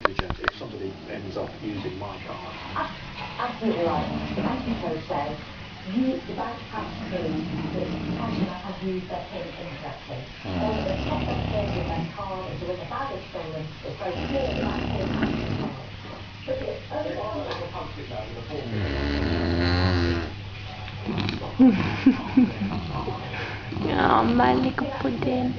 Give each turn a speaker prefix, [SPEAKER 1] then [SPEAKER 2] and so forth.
[SPEAKER 1] negligent if somebody ends up using my card.
[SPEAKER 2] Absolutely right. The banking code says the bank has to prove that the customer has used their PIN incorrectly. Or that they've kept their PIN with their card, and so when the bag is stolen, it's very clear that that PIN has been stolen. But the only
[SPEAKER 3] Oh, balik ko po din.